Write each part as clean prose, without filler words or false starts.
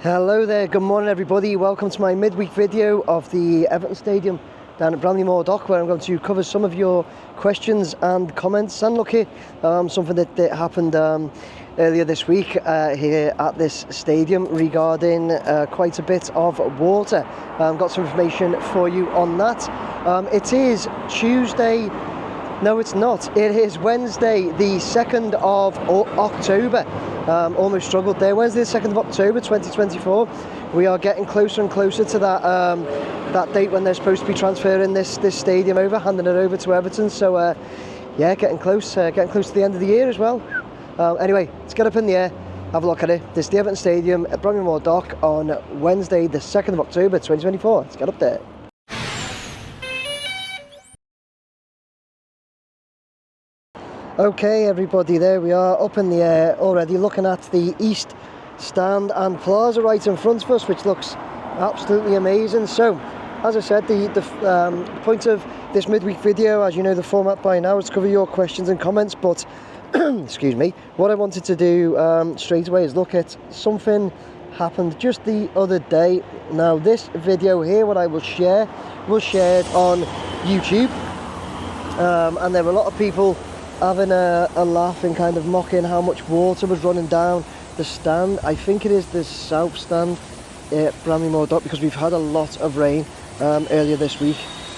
Hello there, good morning everybody. Welcome to my midweek video of the Everton Stadium down at Bramley-Moore Dock, where I'm going to cover some of your questions and comments. And look here, something that happened earlier this week here at this stadium regarding quite a bit of water. Got some information for you on that. It is Tuesday. No, it's not. It is Wednesday, the 2nd of October. Almost struggled there. Wednesday, the 2nd of October, 2024. We are getting closer and closer to that date when they're supposed to be transferring this stadium over, handing it over to Everton. So, yeah, getting close to the end of the year as well. Anyway, let's get up in the air, have a look at it. This is the Everton Stadium at Bramley-Moore Dock on Wednesday, the 2nd of October, 2024. Let's get up there. Okay everybody, there we are up in the air already, looking at the East Stand and Plaza right in front of us, which looks absolutely amazing. So, as I said, the point of this midweek video, as you know the format by now, is to cover your questions and comments, but excuse me, what I wanted to do straight away is look at something happened just the other day. Now this video here, what I will share, was shared on YouTube, and there were a lot of people having a laugh and kind of mocking how much water was running down the stand. I think it is the south stand at Bramley-Moore Dock, because we've had a lot of rain earlier this week.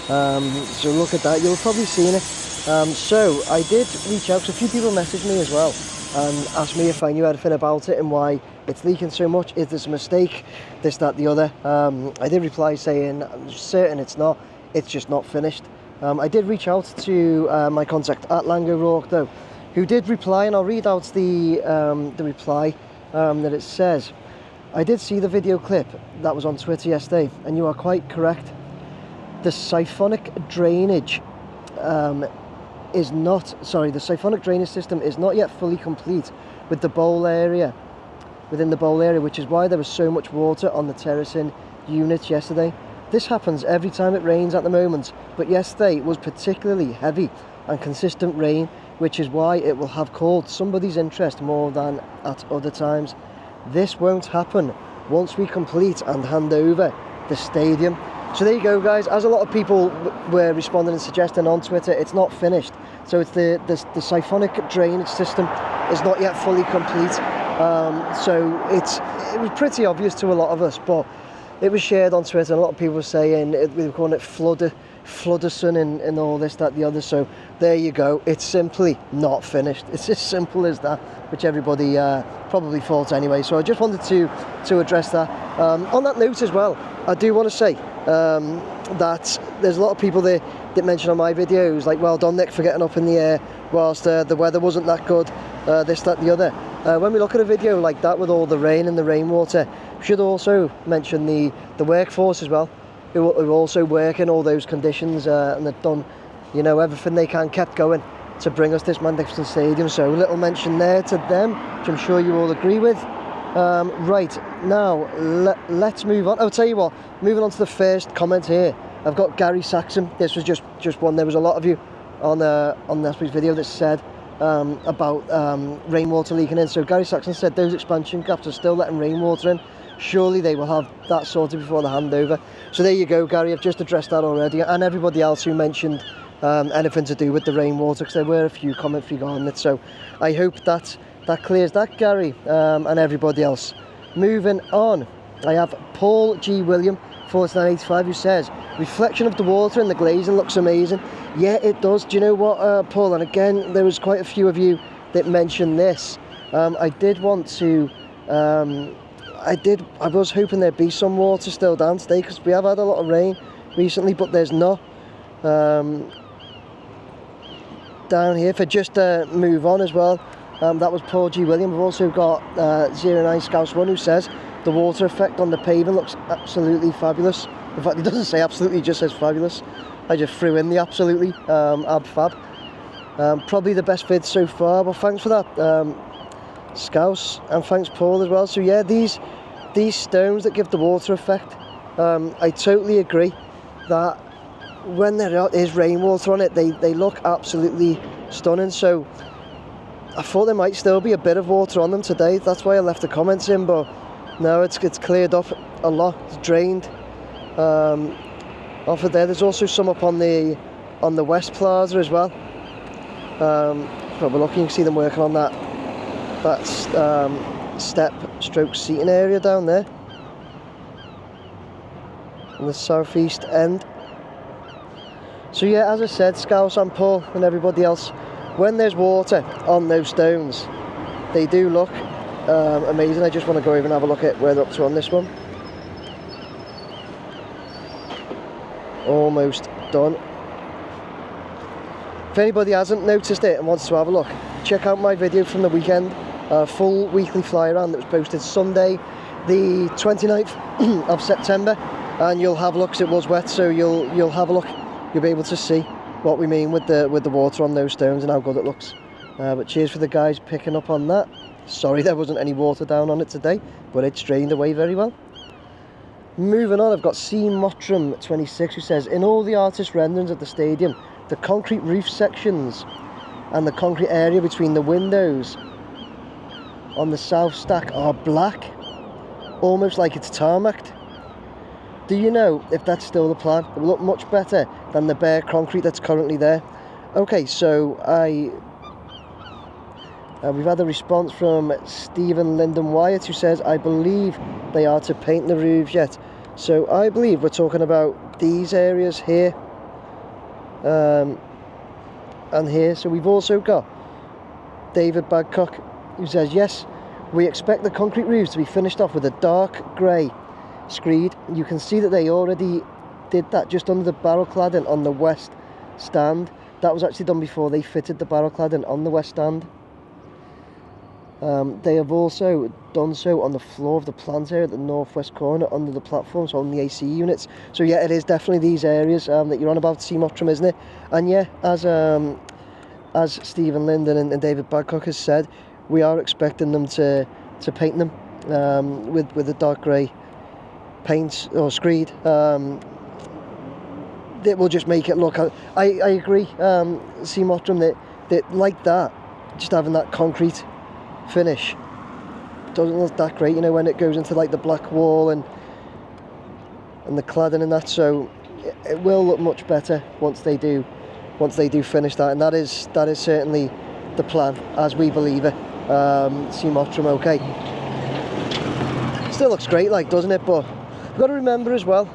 So look at that, you'll probably seen it. So I did reach out, so a few people messaged me as well and asked me if I knew anything about it and why it's leaking so much. Is this a mistake? This, that, the other. I did reply saying I'm certain it's not, it's just not finished. I did reach out to my contact at Lang O'Rourke though, who did reply, and I'll read out the reply that it says. I did see the video clip that was on Twitter yesterday, and you are quite correct. The siphonic drainage the siphonic drainage system is not yet fully complete with the bowl area, within the bowl area, which is why there was so much water on the terracing units yesterday. This happens every time it rains at the moment, but yesterday was particularly heavy and consistent rain, which is why it will have called somebody's interest more than at other times. This won't happen once we complete and hand over the stadium. So there you go guys, as a lot of people were responding and suggesting on Twitter, it's not finished. So it's the siphonic drainage system is not yet fully complete. So it was pretty obvious to a lot of us, but it was shared on Twitter, and a lot of people were saying we were calling it Flooderson and all this, that, the other. So there you go. It's simply not finished. It's as simple as that, which everybody probably thought anyway. So I just wanted to address that. On that note as well, I do want to say that there's a lot of people there that mention on my videos, like, well done Nick for getting up in the air whilst the weather wasn't that good, this, that, the other. When we look at a video like that with all the rain and the rainwater, we should also mention the workforce as well, who also work in all those conditions, and they've done, you know, everything they can, kept going to bring us this magnificent stadium. So a little mention there to them, which I'm sure you all agree with. Right, now let's move on. I'll tell you what, moving on to the first comment here, I've got Gary Saxon. This was just one. There was a lot of you on last week's video that said about rainwater leaking in. So Gary Saxon said those expansion gaps are still letting rainwater in. Surely they will have that sorted before the handover. So there you go, Gary, I've just addressed that already, and everybody else who mentioned anything to do with the rainwater, because there were a few comments regarding it. So I hope that clears that, Gary, and everybody else. Moving on, I have Paul G. William 4985, who says reflection of the water and the glazing looks amazing. Yeah, it does. Do you know what, Paul? And again, there was quite a few of you that mentioned this. I did want to. I was hoping there'd be some water still down today, because we have had a lot of rain recently, but there's not. Down here, for just move on as well. That was Paul G. William. We've also got 09 Scouse 1, who says the water effect on the pavement looks absolutely fabulous. In fact, it doesn't say absolutely, it just says fabulous. I just threw in the absolutely, ab fab. Probably the best vid so far, but thanks for that, Scouse, and thanks Paul as well. So yeah, these stones that give the water effect, I totally agree that when there is rainwater on it, they look absolutely stunning. So I thought there might still be a bit of water on them today. That's why I left the comments in, but No, it's cleared up a lot. It's drained off of there. There's also some up on the West Plaza as well. Probably looking, you can see them working on that step stroke seating area down there in the southeast end. So yeah, as I said, Scouse and Paul and everybody else, when there's water on those stones, they do look amazing. I just want to go over and have a look at where they're up to on this one. Almost done. If anybody hasn't noticed it and wants to have a look, check out my video from the weekend, full weekly fly around that was posted Sunday the 29th of September, and you'll have a look, 'cause it was wet, so you'll have a look. You'll be able to see what we mean with the water on those stones and how good it looks. But cheers for the guys picking up on that. Sorry there wasn't any water down on it today, but it's drained away very well. Moving on, I've got C Mottram 26 who says, in all the artist renderings of the stadium, the concrete roof sections and the concrete area between the windows on the south stack are black, almost like it's tarmacked. Do you know if that's still the plan? It will look much better than the bare concrete that's currently there. Okay, so we've had a response from Stephen Lyndon Wyatt who says, I believe they are to paint the roofs yet. So I believe we're talking about these areas here and here. So we've also got David Badcock who says, yes, we expect the concrete roofs to be finished off with a dark grey screed. You can see that they already did that just under the barrel cladding on the west stand. That was actually done before they fitted the barrel cladding on the west stand. They have also done so on the floor of the plant area at the northwest corner under the platforms on the AC units. So yeah, it is definitely these areas that you're on about, C Mottram, isn't it? And yeah, as Stephen Linden and David Badcock has said, we are expecting them to paint them with a dark grey paint or screed. It will just make it look. I agree, C Mottram, that like that, just having that concrete finish doesn't look that great, you know, when it goes into like the black wall and the cladding and that. So it will look much better once they do finish that, and that is certainly the plan as we believe it. C Mottram, okay, still looks great, like, doesn't it? But we've got to remember as well,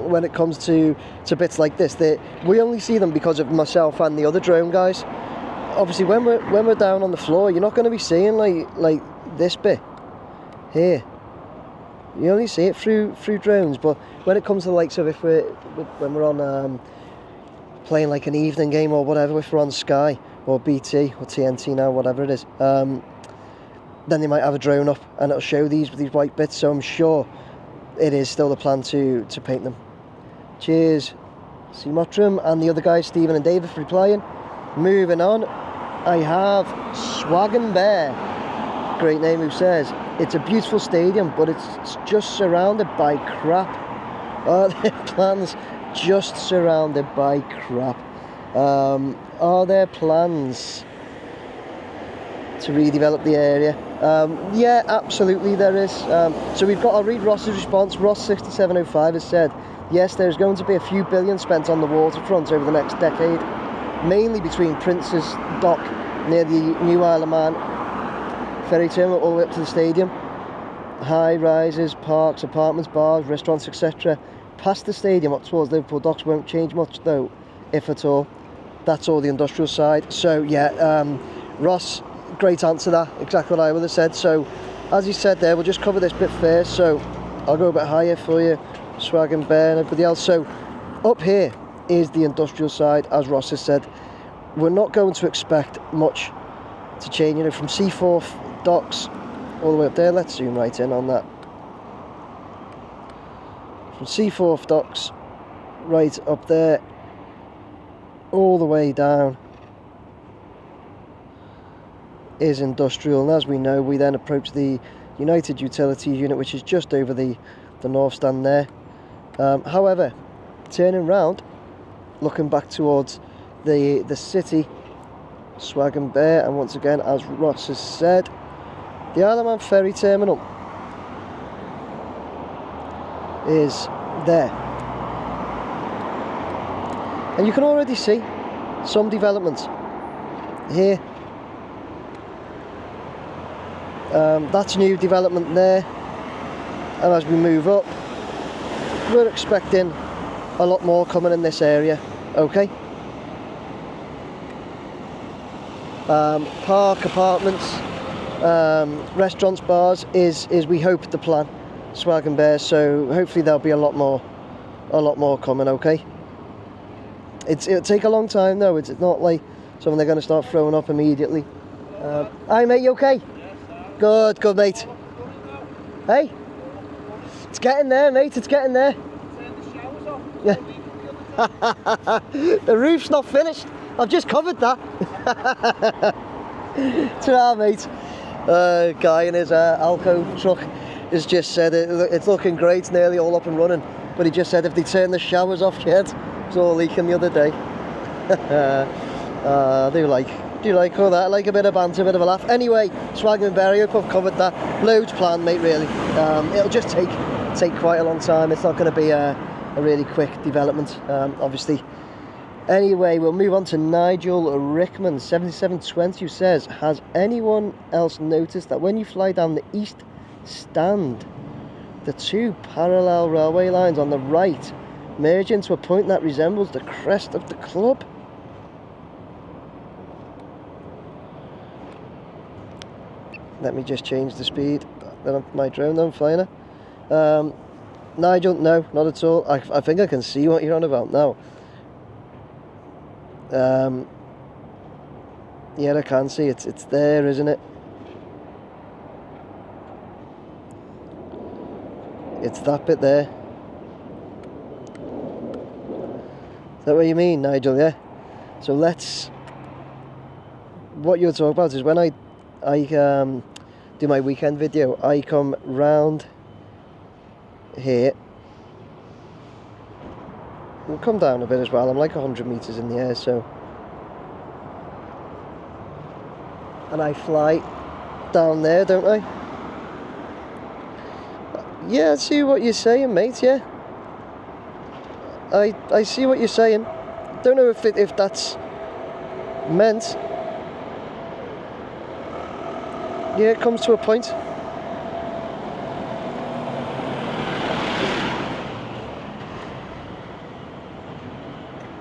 when it comes to bits like this, that we only see them because of myself and the other drone guys. Obviously, when we're down on the floor, you're not going to be seeing like this bit here. You only see it through drones. But when it comes to the likes of when we're on playing like an evening game or whatever, if we're on Sky or BT or TNT now, whatever it is, then they might have a drone up and it'll show these white bits. So I'm sure it is still the plan to paint them. Cheers, C Mottram and the other guys, Stephen and David, for replying. Moving on, I have Swaggin Bear, great name, who says, it's a beautiful stadium, but it's just surrounded by crap. Are their plans just surrounded by crap? Are there plans to redevelop the area? Yeah, absolutely there is. So I'll read Ross's response. Ross6705 has said, yes, there's going to be a few billion spent on the waterfront over the next decade, mainly between Prince's Dock near the new Isle of Man ferry terminal all the way up to the stadium. High rises, parks, apartments, bars, restaurants, etc. Past the stadium up towards Liverpool Docks won't change much though, if at all. That's all the industrial side. So yeah, Ross, great answer that, exactly what I would have said. So as you said there, we'll just cover this bit first. So I'll go a bit higher for you, Swaggin Bear and everybody else. So up here is the industrial side, as Ross has said. We're not going to expect much to change, you know, from Seaforth Docks all the way up there. Let's zoom right in on that. From Seaforth Docks right up there all the way down is industrial, and as we know, we then approach the United Utilities unit, which is just over the north stand there. However, turning round, looking back towards the city, Swaggin Bear, and once again, as Ross has said, the Isle of Man ferry terminal is there. And you can already see some development here. That's new development there. And as we move up, we're expecting a lot more coming in this area. Okay. Park, apartments, restaurants, bars is we hope the plan. Swag and Bear, so hopefully there'll be a lot more coming. Okay. It'll take a long time though. It's not like something they're going to start throwing up immediately. Hi mate, you okay? Good, good mate. Hey, it's getting there, mate. It's getting there. Turn the showers off. Yeah. The roof's not finished. I've just covered that. Ta-ra, mate. Guy in his Alco truck has just said it's looking great, it's nearly all up and running. But he just said if they turn the showers off yet, it's all leaking the other day. Do you like all that? Like a bit of banter, a bit of a laugh. Anyway, Swag and Berry, I hope I've covered that. Loads planned, mate, really. It'll just take quite a long time. It's not going to be a really quick development, obviously. Anyway, we'll move on to Nigel Rickman, 7720, who says, has anyone else noticed that when you fly down the east stand, the two parallel railway lines on the right merge into a point that resembles the crest of the club? Let me just change the speed. Then my drone that I'm flying at. Nigel, no, not at all. I think I can see what you're on about now. Yeah, I can see it's there, isn't it? It's that bit there. Is that what you mean, Nigel? Yeah. So what you're talking about is when I do my weekend video, I come round here. We'll come down a bit as well. I'm like 100 meters in the air, so, and I fly down there, don't I? Yeah, I see what you're saying, mate. Yeah, I see what you're saying. Don't know if that's meant. Yeah, it comes to a point.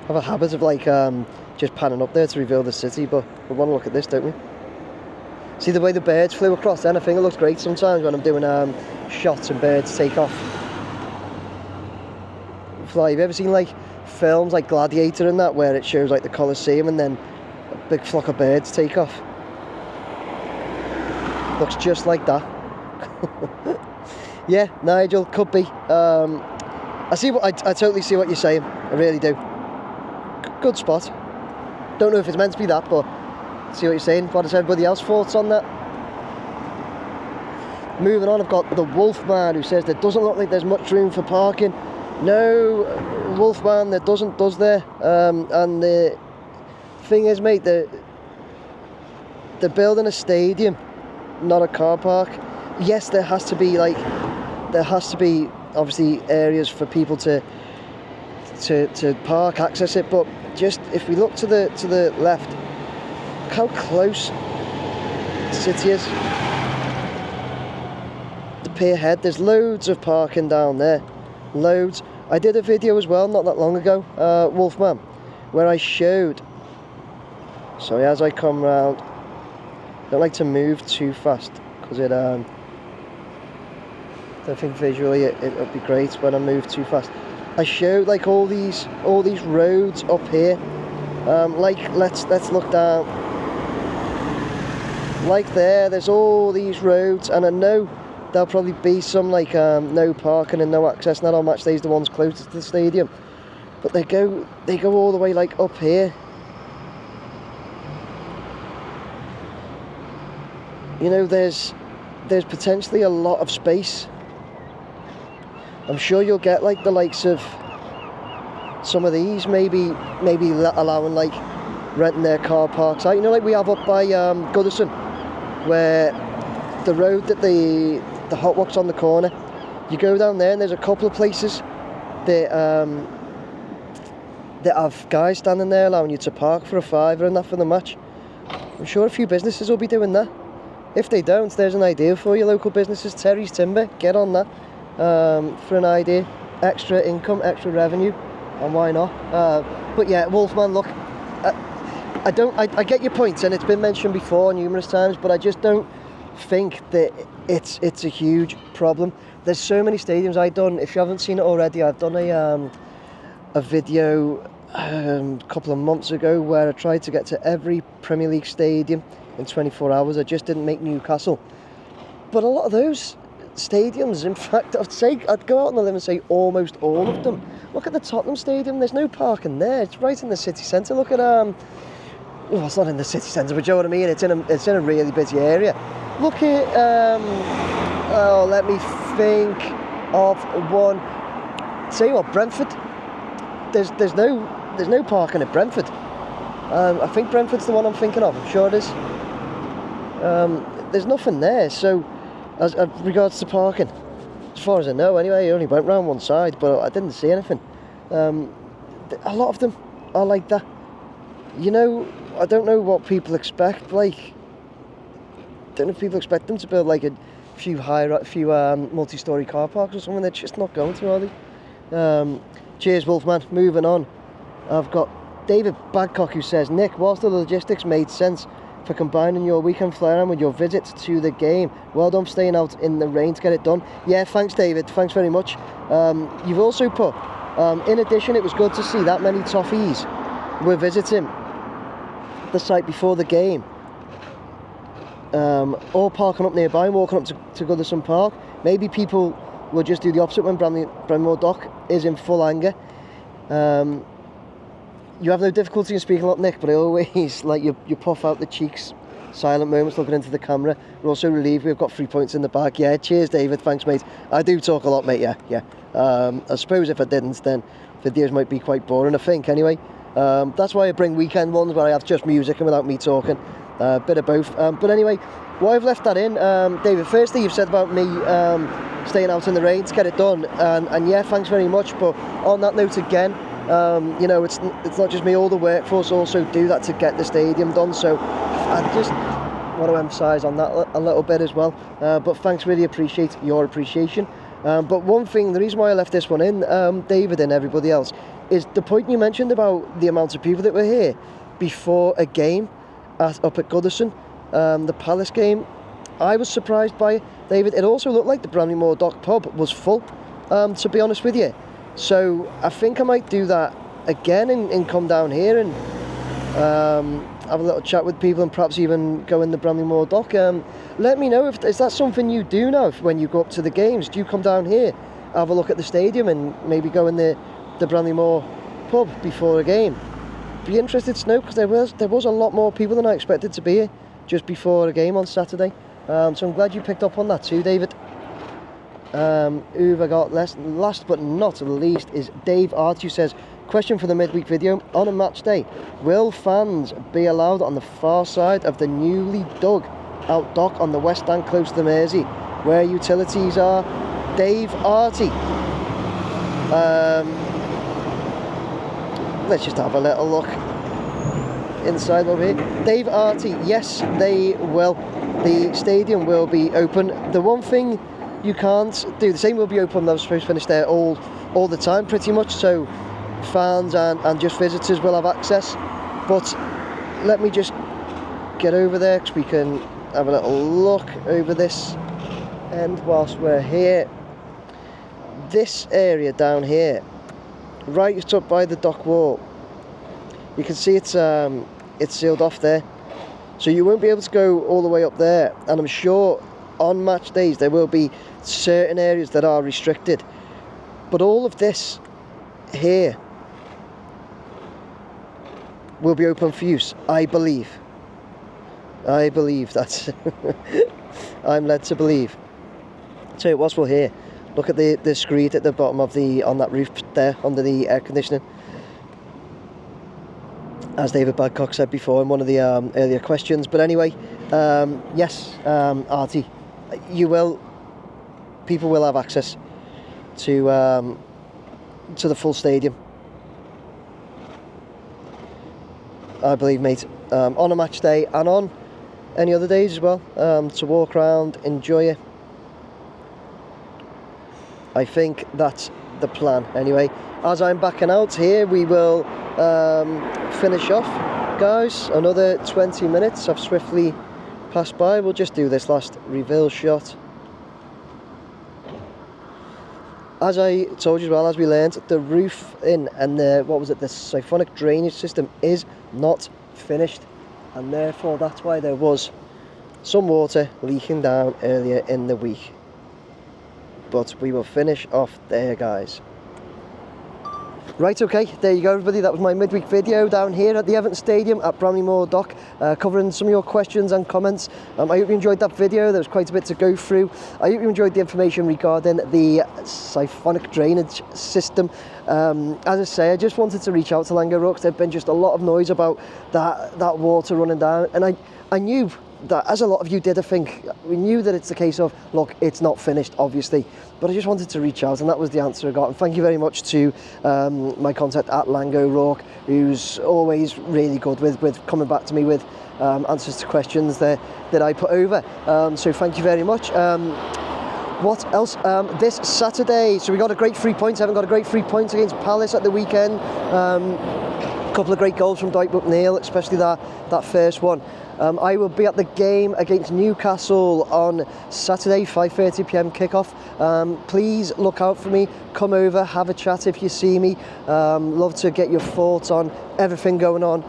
I have a habit of like just panning up there to reveal the city, but we want to look at this, don't we? See the way the birds flew across then? I think it looks great sometimes when I'm doing shots and birds take off. Have you ever seen like films like Gladiator and that, where it shows like the Colosseum and then a big flock of birds take off? Looks just like that. Yeah, Nigel, could be. I totally see what you're saying. I really do. Good spot. Don't know if it's meant to be that, but see what you're saying. What does everybody else thoughts on that? Moving on, I've got the Wolfman, who says there doesn't look like there's much room for parking. No, Wolfman, there does there. And the thing is, mate, they're building a stadium, not a car park. Yes, there has to be obviously areas for people to park, access it, but just if we look to the left, look how close the city is. The pier head, there's loads of parking down there, loads. I did a video as well not that long ago, Wolfman, where I showed, sorry, as I come round, I don't like to move too fast because I think visually it would be great when I move too fast. I showed like all these roads up here. Let's look down. Like there's all these roads, and I know there'll probably be some like no parking and no access, and on match days the ones closest to the stadium. But they go all the way like up here. You know, there's potentially a lot of space. I'm sure you'll get like the likes of some of these, maybe allowing like renting their car parks out. You know, like we have up by Goodison, where the road that the Hot Wok's on the corner, You go down there and there's a couple of places that have guys standing there allowing you to park for a £5 and that for the match. I'm sure a few businesses will be doing that. If they don't, there's an idea for you local businesses. Terry's Timber, get on that for an idea. Extra income, extra revenue, and why not? But yeah, Wolfman, look, I get your point, and it's been mentioned before numerous times, but I just don't think that it's a huge problem. There's so many stadiums I've done. If you haven't seen it already, I've done a video a couple of months ago where I tried to get to every Premier League stadium in 24 hours. I just didn't make Newcastle, but a lot of those stadiums, in fact, I'd go out on the limb and say almost all of them. Look at the Tottenham Stadium. There's no parking there. It's right in the city centre. Look at well, it's not in the city centre, but you know what I mean. It's in a really busy area. Look at let me think of one. Say what, Brentford. There's no parking at Brentford. I think Brentford's the one I'm thinking of. I'm sure it is. There's nothing there. So, as regards to parking, as far as I know, anyway, I only went round one side, but I didn't see anything. A lot of them are like that. You know, I don't know what people expect. Like, I don't know if people expect them to build like a few multi-storey car parks or something. They're just not going to, are they? Cheers, Wolfman. Moving on. I've got David Badcock who says, Nick, whilst the logistics made sense for combining your weekend flair with your visit to the game, well done for staying out in the rain to get it done. Yeah, thanks, David. Thanks very much. You've also put, in addition, it was good to see that many toffees were visiting the site before the game. Or parking up nearby and walking up to Goodison Park. Maybe people will just do the opposite when Bramley-Moore Dock is in full anger. You have no difficulty in speaking up, Nick, but I always like you puff out the cheeks. Silent moments looking into the camera. We're also relieved we've got 3 points in the bag. Yeah, cheers, David. Thanks, mate. I do talk a lot, mate. Yeah. I suppose if I didn't, then videos might be quite boring, I think, anyway. That's why I bring weekend ones where I have just music and without me talking. Bit of both. But anyway, why I've left that in, David, firstly, you've said about me staying out in the rain to get it done. And yeah, thanks very much. But on that note again, you know, it's not just me, all the workforce also do that to get the stadium done, so I just want to emphasise on that a little bit as well, but thanks, really appreciate your appreciation. But one thing, the reason why I left this one in, David and everybody else, is the point you mentioned about the amount of people that were here before a game up at Goodison, the Palace game. I was surprised by it, David. It also looked like the Bramley-Moore Dock pub was full, to be honest with you. So I think I might do that again and come down here and have a little chat with people and perhaps even go in the Bramley-Moore Dock. Let me know, is that something you do now when you go up to the games? Do you come down here, have a look at the stadium and maybe go in the Bramley-Moore pub before a game? Be interested to know, because there was a lot more people than I expected to be here just before a game on Saturday. So I'm glad you picked up on that too, David. Who have I got last but not least is Dave Art, who says, question for the midweek video, on a match day, will fans be allowed on the far side of the newly dug out dock on the west stand close to the Mersey where utilities are? Dave Arty. Let's just have a little look inside over here. Dave Arty, yes, they will. The stadium will be open. The one thing you can't do, the same will be open, they're supposed to finish there all the time pretty much, so fans and just visitors will have access. But let me just get over there because we can have a little look over this end whilst we're here. This area down here, right up by the dock wall, you can see it's sealed off there, so you won't be able to go all the way up there, and I'm sure on match days there will be certain areas that are restricted, but all of this here will be open for use, I believe that's I'm led to believe. So whilst we're here, look at the screed at the bottom of on that roof there under the air conditioning. As David Badcock said before in one of the earlier questions. But anyway, yes, Artie, people will have access to the full stadium. I believe, mate, on a match day and on any other days as well, to walk around, enjoy it. I think that's the plan. Anyway, as I'm backing out here, we will finish off, guys. Another 20 minutes have swiftly passed by. We'll just do this last reveal shot. As I told you as well, as we learned, the roof in and the siphonic drainage system is not finished, and therefore that's why there was some water leaking down earlier in the week. But we will finish off there, guys. Right, okay, there you go, everybody. That was my midweek video down here at the Everton Stadium at Bramley-Moore Dock, covering some of your questions and comments. I hope you enjoyed that video. There was quite a bit to go through. I hope you enjoyed the information regarding the siphonic drainage system. As I say, I just wanted to reach out to Lango Rock. There'd been just a lot of noise about that water running down, and I knew that, as a lot of you did, I think, we knew that it's the case of, look, it's not finished, obviously, but I just wanted to reach out, and that was the answer I got. And thank you very much to my contact at Lango Rock, who's always really good with coming back to me with answers to questions that I put over. So thank you very much. What else? This Saturday, so we got a great 3 points. I haven't got a great 3 points against Palace at the weekend. A couple of great goals from Dwight McNeil, especially that first one. I will be at the game against Newcastle on Saturday, 5:30 p.m. kickoff. Please look out for me. Come over, have a chat if you see me. Love to get your thoughts on everything going on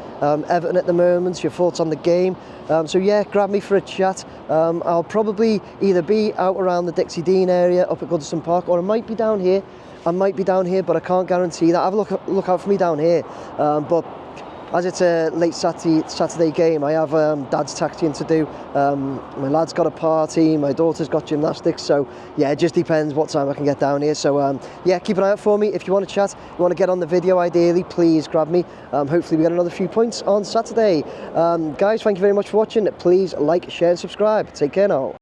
Everton at the moment, your thoughts on the game. So yeah, grab me for a chat. I'll probably either be out around the Dixie Dean area up at Goodison Park, or I might be down here. But I can't guarantee that. Have a look out for me down here. But as it's a late Saturday game, I have Dad's taxiing to do. My lad's got a party, my daughter's got gymnastics, so yeah, it just depends what time I can get down here. So yeah, keep an eye out for me. If you want to chat, you want to get on the video ideally, please grab me. Hopefully we get another few points on Saturday. Guys, thank you very much for watching. Please like, share and subscribe. Take care now.